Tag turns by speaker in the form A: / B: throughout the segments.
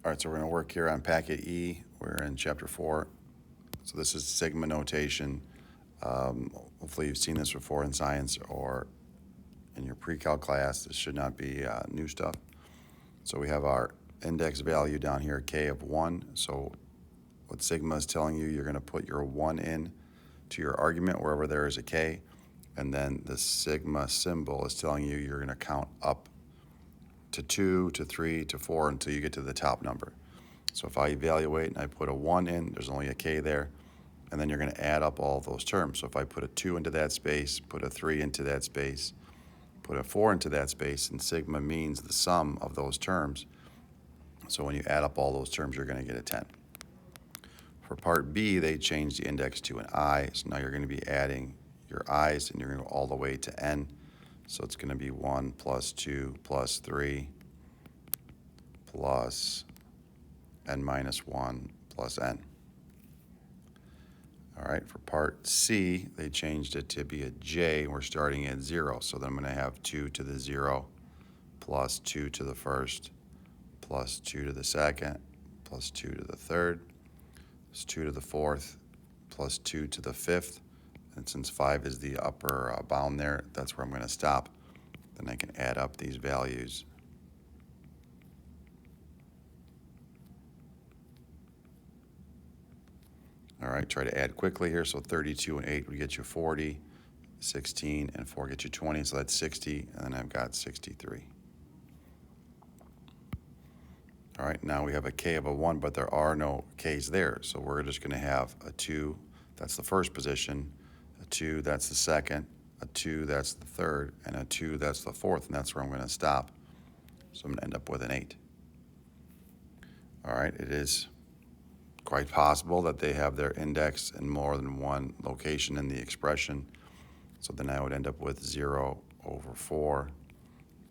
A: All right, so we're going to work here on packet E. We're in chapter 4. So this is sigma notation. Hopefully you've seen this before in science or in your pre-cal class. This should not be new stuff. So we have our index value down here, k of 1. So what sigma is telling you, you're going to put your 1 in to your argument wherever there is a k. And then the sigma symbol is telling you you're going to count up to 2, to 3, to 4 until you get to the top number. So if I evaluate and I put a 1 in, there's only a k there, and then you're going to add up all those terms. So if I put a 2 into that space, put a 3 into that space, put a 4 into that space, and sigma means the sum of those terms. So when you add up all those terms, you're going to get a 10. For part B, they changed the index to an I, so now you're going to be adding your i's, and you're going to go all the way to n. So it's going to be 1 plus 2 plus 3 plus n minus 1 plus n. All right, for part C, they changed it to be a j. We're starting at 0, so then I'm going to have 2 to the 0 plus 2 to the first plus 2 to the second plus 2 to the third plus 2 to the fourth plus 2 to the fifth. And since 5 is the upper bound there, that's where I'm going to stop. Then I can add up these values. All right, try to add quickly here. So 32 and 8 would get you 40, 16 and 4 get you 20, so that's 60, and then I've got 63. All right, now we have a k of a 1, but there are no k's there, so we're just going to have a 2, that's the first position, a 2, that's the second, a 2, that's the third, and a 2, that's the fourth, and that's where I'm going to stop. So I'm going to end up with an 8. All right, it is quite possible that they have their index in more than one location in the expression. So then I would end up with 0 over 4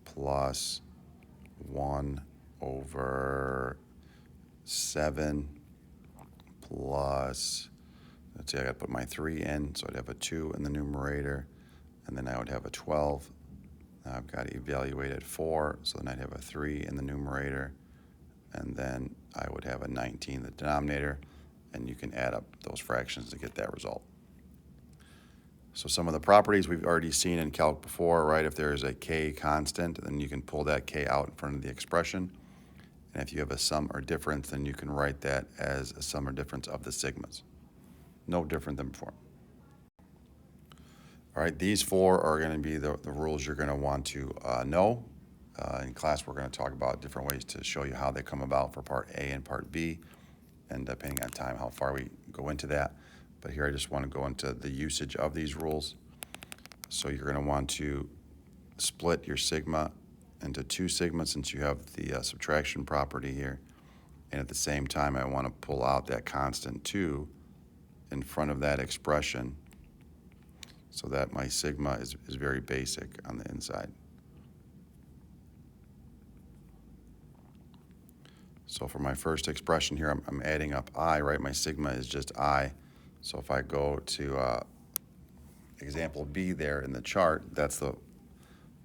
A: plus 1 over 7 plus, let's see, I got to put my 3 in, so I'd have a 2 in the numerator, and then I would have a 12. Now I've got to evaluate at 4, so then I'd have a 3 in the numerator, and then I would have a 19 in the denominator, and you can add up those fractions to get that result. So some of the properties we've already seen in calc before, right? If there is a k constant, then you can pull that k out in front of the expression. And if you have a sum or difference, then you can write that as a sum or difference of the sigmas. No different than before. All right, these 4 are going to be the rules you're going to want to know. In class, we're going to talk about different ways to show you how they come about for part A and part B, and depending on time, how far we go into that. But here I just want to go into the usage of these rules. So you're going to want to split your sigma into 2 sigma since you have the subtraction property here. And at the same time, I want to pull out that constant 2 in front of that expression so that my sigma is very basic on the inside. So for my first expression here, I'm adding up I, right? My sigma is just I. So if I go to example B there in the chart, that's the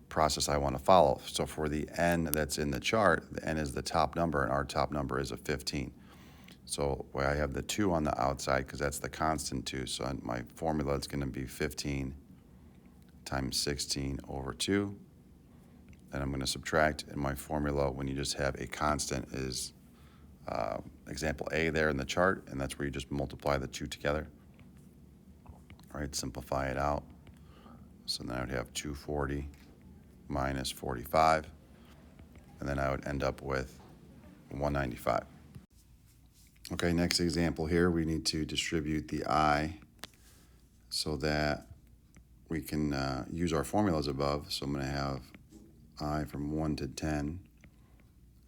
A: process I want to follow. So for the n that's in the chart, the n is the top number, and our top number is a 15. So I have the 2 on the outside because that's the constant 2. So my formula is going to be 15 times 16 over 2. And I'm going to subtract, and my formula when you just have a constant is example A there in the chart, and that's where you just multiply the 2 together. All right, simplify it out. So then I would have 240 minus 45, and then I would end up with 195. Okay, next example here, we need to distribute the I so that we can use our formulas above. So I'm going to have I from 1 to 10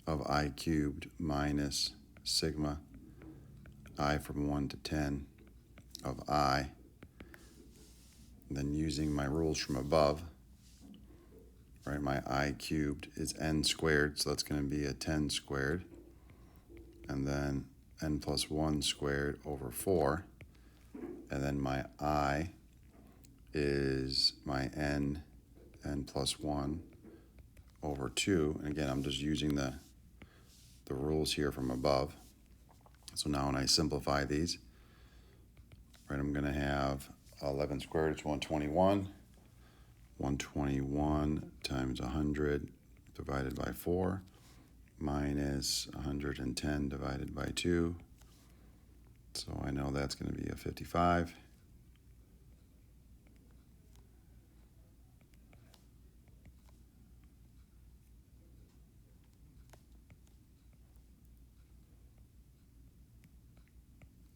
A: of I cubed minus sigma I from 1 to 10 of I. And then using my rules from above, right, my I cubed is n squared, so that's going to be a 10 squared. And then n plus 1 squared over 4. And then my I is my n plus 1 over 2. And again, I'm just using the the rules here from above. So now when I simplify these, right, I'm going to have 11 squared is 121. 121 times 100 divided by 4 minus 110 divided by 2. So I know that's going to be a 55.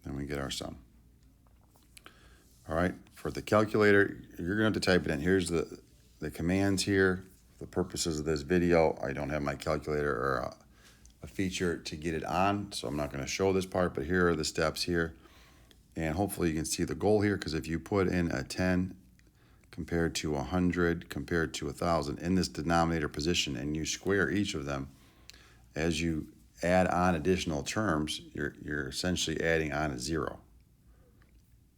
A: Then we get our sum. All right, for the calculator, you're going to have to type it in. Here's the commands here. For the purposes of this video, I don't have my calculator or a feature to get it on, so I'm not going to show this part, but here are the steps here. And hopefully you can see the goal here, because if you put in a 10 compared to 100 compared to 1,000 in this denominator position and you square each of them, as you add on additional terms, you're essentially adding on a 0.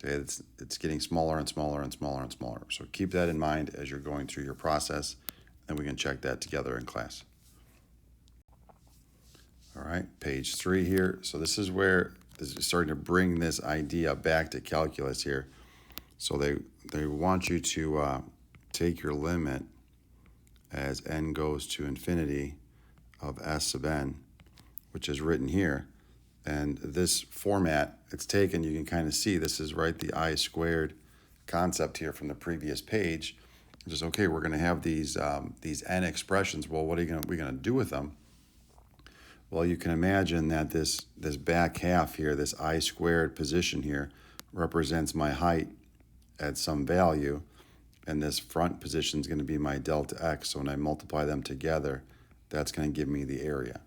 A: Okay, it's getting smaller and smaller and smaller and smaller. So keep that in mind as you're going through your process, and we can check that together in class. All right, page 3 here. So this is where this is starting to bring this idea back to calculus here. So they want you to take your limit as n goes to infinity of s sub n, which is written here. And this format it's taken, you can kind of see this is right the I squared concept here from the previous page. It's just, okay, we're going to have these n expressions. Well, what are we going to do with them? Well, you can imagine that this back half here, this I squared position here, represents my height at some value, and this front position is going to be my delta x. So when I multiply them together, that's going to give me the area.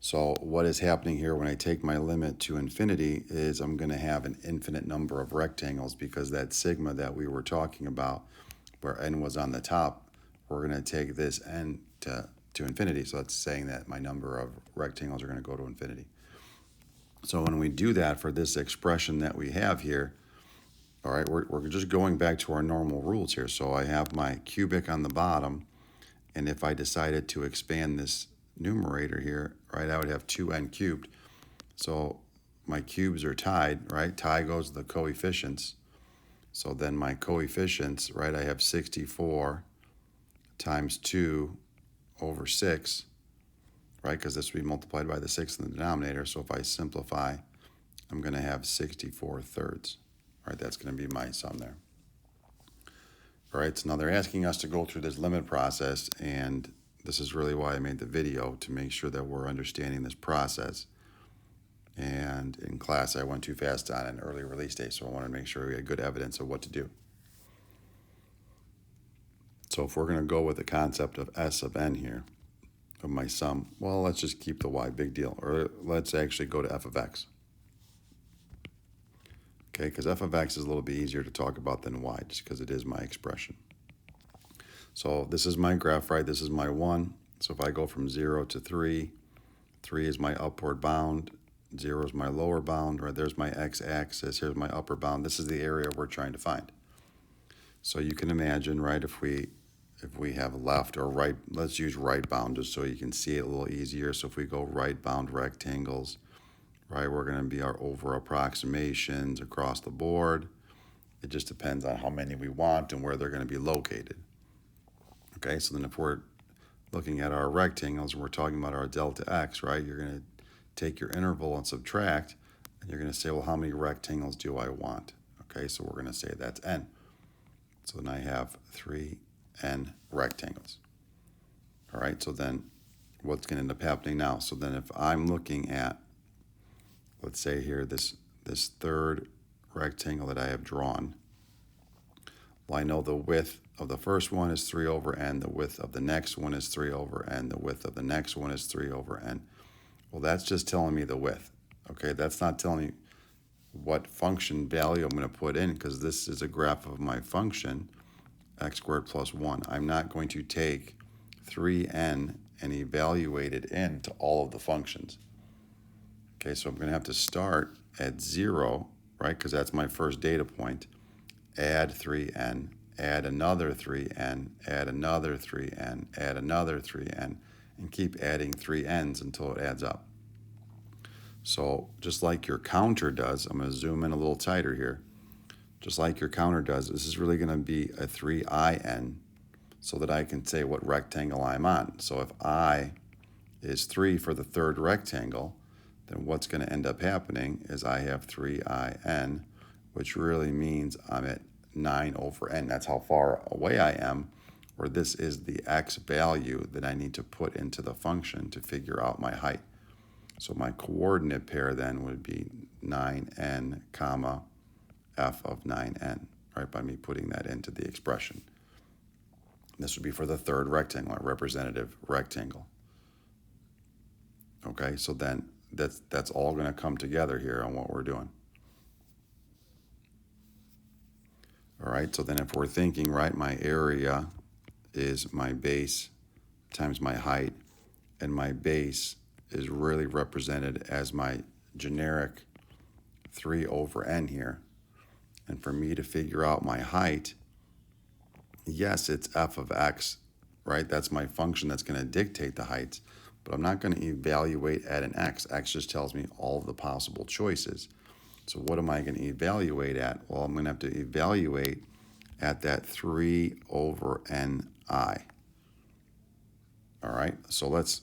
A: So what is happening here when I take my limit to infinity is I'm going to have an infinite number of rectangles, because that sigma that we were talking about, where n was on the top, we're going to take this n to infinity. So that's saying that my number of rectangles are going to go to infinity. So when we do that for this expression that we have here, all right, we're just going back to our normal rules here. So I have my cubic on the bottom, and if I decided to expand this numerator here, right, I would have 2n cubed. So my cubes are tied, right? Tie goes to the coefficients. So then my coefficients, right, I have 64 times 2 over 6, right, because this will be multiplied by the 6 in the denominator. So if I simplify, I'm going to have 64 thirds. All right, that's going to be my sum there. All right, so now they're asking us to go through this limit process, and this is really why I made the video, to make sure that we're understanding this process. And in class, I went too fast on an early release date, so I wanted to make sure we had good evidence of what to do. So if we're going to go with the concept of s sub n here, of my sum, well, let's just keep the y, big deal. Or let's actually go to f of x. Okay, because f of x is a little bit easier to talk about than y, just because it is my expression. So this is my graph, right? This is my 1. So if I go from 0 to 3, 3 is my upward bound, 0 is my lower bound, right? There's my x-axis, here's my upper bound. This is the area we're trying to find. So you can imagine, right, if we have left or right, let's use right bound just so you can see it a little easier. So if we go right bound rectangles, right, we're going to be our over approximations across the board. It just depends on how many we want and where they're going to be located. Okay, so then if we're looking at our rectangles and we're talking about our delta x, right, you're going to take your interval and subtract, and you're going to say, well, how many rectangles do I want? Okay, so we're going to say that's n. So then I have 3n rectangles. All right, so then what's going to end up happening now? So then if I'm looking at, let's say here, this third rectangle that I have drawn, well, I know the width of the first one is 3 over n, the width of the next one is 3 over n, the width of the next one is 3 over n. Well, that's just telling me the width. Okay, that's not telling me what function value I'm going to put in, because this is a graph of my function, x squared plus 1. I'm not going to take 3n and evaluate it into all of the functions. Okay, so I'm going to have to start at 0, right, because that's my first data point, add 3n, add another 3n, add another 3n, add another 3n, and keep adding 3 n's until it adds up. So just like your counter does, I'm going to zoom in a little tighter here. Just like your counter does, this is really going to be a 3in so that I can say what rectangle I'm on. So if I is 3 for the third rectangle, then what's going to end up happening is I have 3in, which really means I'm at 9 over n. That's how far away I am, or this is the x value that I need to put into the function to figure out my height. So my coordinate pair then would be 9n comma f of 9n, right, by me putting that into the expression. This would be for the third rectangle, a representative rectangle. Okay, so then that's all going to come together here on what we're doing. All right, so then if we're thinking, right, my area is my base times my height, and my base is really represented as my generic 3 over n here. And for me to figure out my height, yes, it's f of x, right? That's my function that's going to dictate the heights, but I'm not going to evaluate at an x. X just tells me all of the possible choices. So what am I going to evaluate at? Well, I'm going to have to evaluate at that 3 over ni. All right, so let's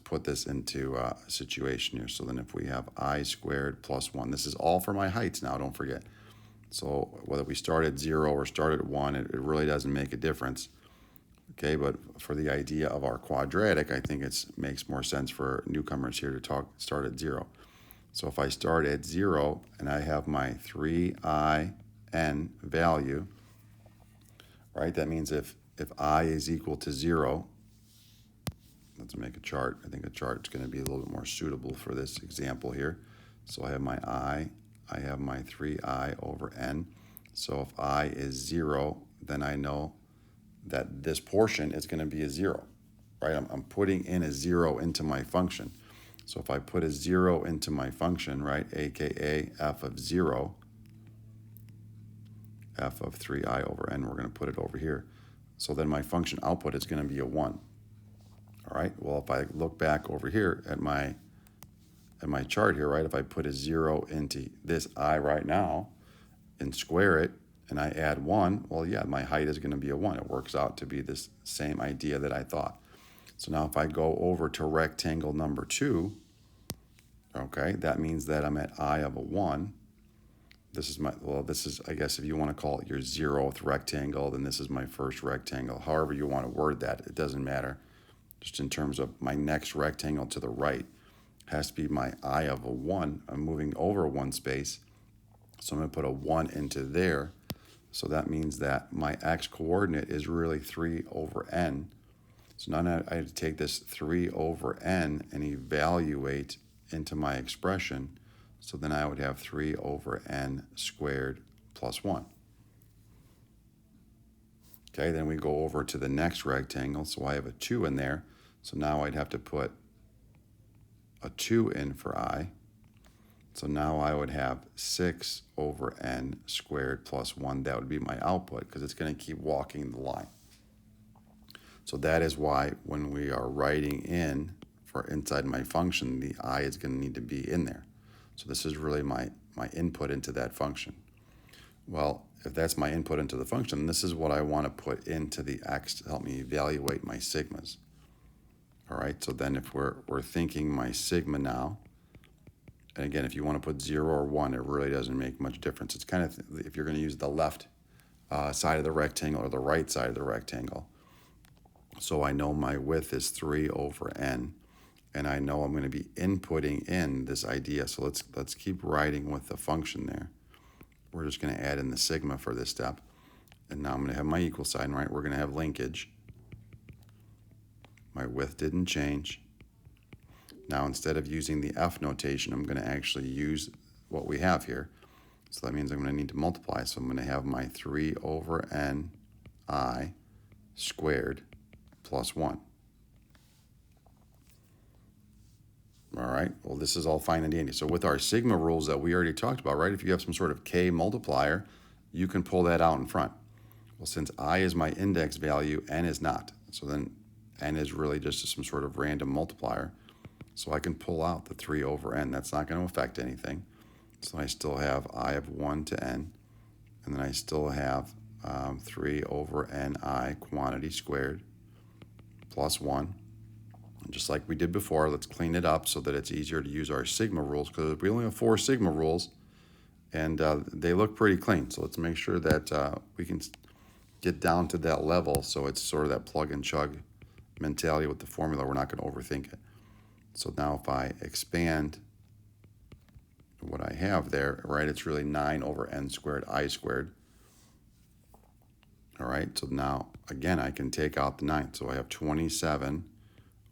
A: put this into a situation here. So then if we have I squared plus 1, this is all for my heights now, don't forget. So whether we start at 0 or start at 1, it really doesn't make a difference. Okay, but for the idea of our quadratic, I think it makes more sense for newcomers here to start at 0. So if I start at 0 and I have my 3in value, right, that means if I is equal to 0, let's make a chart. I think a chart's going to be a little bit more suitable for this example here. So I have my I have my 3i over n. So if I is 0, then I know that this portion is going to be a 0, right? I'm putting in a 0 into my function. So if I put a 0 into my function, right, aka f of 0, f of 3i over n, we're going to put it over here. So then my function output is going to be a 1. All right, well, if I look back over here at my chart here, right, if I put a 0 into this I right now and square it and I add 1, well, yeah, my height is going to be a 1. It works out to be this same idea that I thought. So now if I go over to rectangle number 2, okay, that means that I'm at I of a 1. This is, I guess, if you want to call it your 0th rectangle, then this is my first rectangle. However you want to word that, it doesn't matter. Just in terms of my next rectangle to the right has to be my I of a 1. I'm moving over one space, so I'm going to put a 1 into there. So that means that my x coordinate is really 3 over n. So now I have to take this 3 over n and evaluate into my expression. So then I would have 3 over n squared plus 1. Okay, then we go over to the next rectangle. So I have a 2 in there. So now I'd have to put a 2 in for I. So now I would have 6 over n squared plus 1. That would be my output because it's going to keep walking the line. So that is why when we are writing in for inside my function, the I is going to need to be in there. So this is really my input into that function. Well, if that's my input into the function, this is what I want to put into the x to help me evaluate my sigmas. All right, so then if we're thinking my sigma now, and again, if you want to put 0 or 1, it really doesn't make much difference. It's kind of, if you're going to use the left side of the rectangle or the right side of the rectangle. So I know my width is 3 over n, and I know I'm going to be inputting in this idea. So let's keep writing with the function there. We're just going to add in the sigma for this step. And now I'm going to have my equal sign, right? We're going to have linkage. My width didn't change. Now, instead of using the F notation, I'm going to actually use what we have here. So that means I'm going to need to multiply. So I'm going to have my 3 over n I squared plus 1. All right, well, this is all fine and dandy. So with our sigma rules that we already talked about, right, if you have some sort of k multiplier, you can pull that out in front. Well, since I is my index value, n is not. So then n is really just some sort of random multiplier. So I can pull out the 3 over n. That's not going to affect anything. So I still have I of 1 to n, and then I still have 3 over ni quantity squared plus 1. And just like we did before, let's clean it up so that it's easier to use our sigma rules, because we only have 4 sigma rules, and they look pretty clean. So let's make sure that we can get down to that level so it's sort of that plug and chug mentality with the formula. We're not going to overthink it. So now if I expand what I have there, right, it's really 9 over n squared I squared. All right, so now, again, I can take out the 9. So I have 27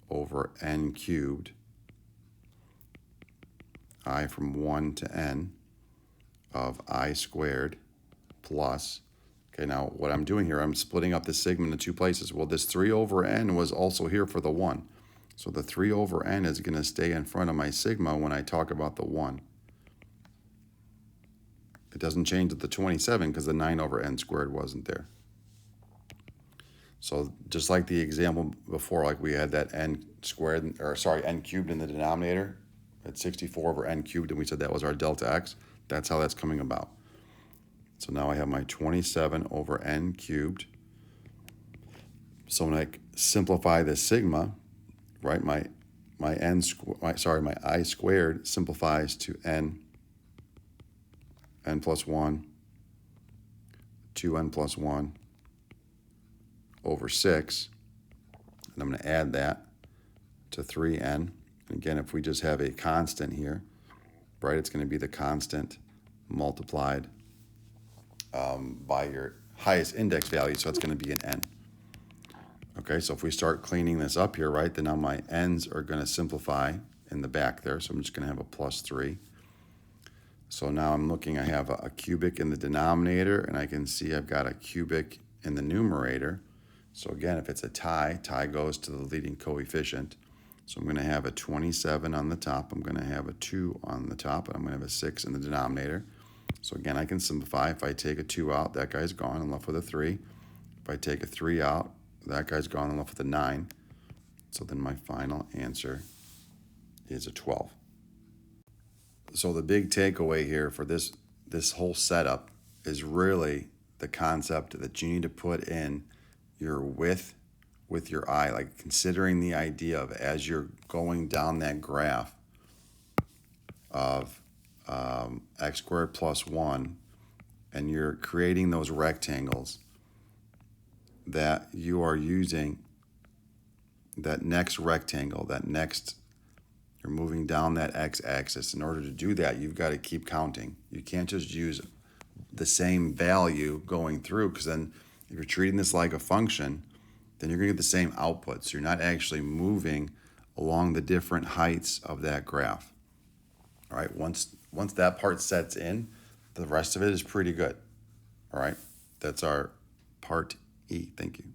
A: over n cubed, I from 1 to n, of I squared plus, okay, now what I'm doing here, I'm splitting up the sigma into 2 places. Well, this 3 over n was also here for the 1. So the 3 over n is going to stay in front of my sigma when I talk about the 1. It doesn't change at the 27 because the 9 over n squared wasn't there. So just like the example before, like we had that n squared, or sorry, n cubed in the denominator at 64 over n cubed, and we said that was our delta x. That's how that's coming about. So now I have my 27 over n cubed. So when I simplify the sigma, right, my I squared simplifies to n plus 1, 2n plus 1 over 6, and I'm going to add that to 3n. And again, if we just have a constant here, right, it's going to be the constant multiplied by your highest index value, so it's going to be an n. Okay, so if we start cleaning this up here, right, then now my n's are going to simplify in the back there, so I'm just going to have a plus 3. So now I'm looking, I have a cubic in the denominator, and I can see I've got a cubic in the numerator. So again, if it's a tie goes to the leading coefficient. So I'm going to have a 27 on the top, I'm going to have a 2 on the top, and I'm going to have a 6 in the denominator. So again, I can simplify. If I take a 2 out, that guy's gone, I'm left with a 3. If I take a 3 out, that guy's gone, I'm left with a 9. So then my final answer is a 12. So the big takeaway here for this whole setup is really the concept that you need to put in your width with your eye, like considering the idea of as you're going down that graph of x squared plus 1, and you're creating those rectangles, that you are using that next rectangle, you're moving down that x-axis. In order to do that, you've got to keep counting. You can't just use the same value going through, because then if you're treating this like a function, then you're going to get the same output. So you're not actually moving along the different heights of that graph. All right, once that part sets in, the rest of it is pretty good. All right, that's our part E. Thank you.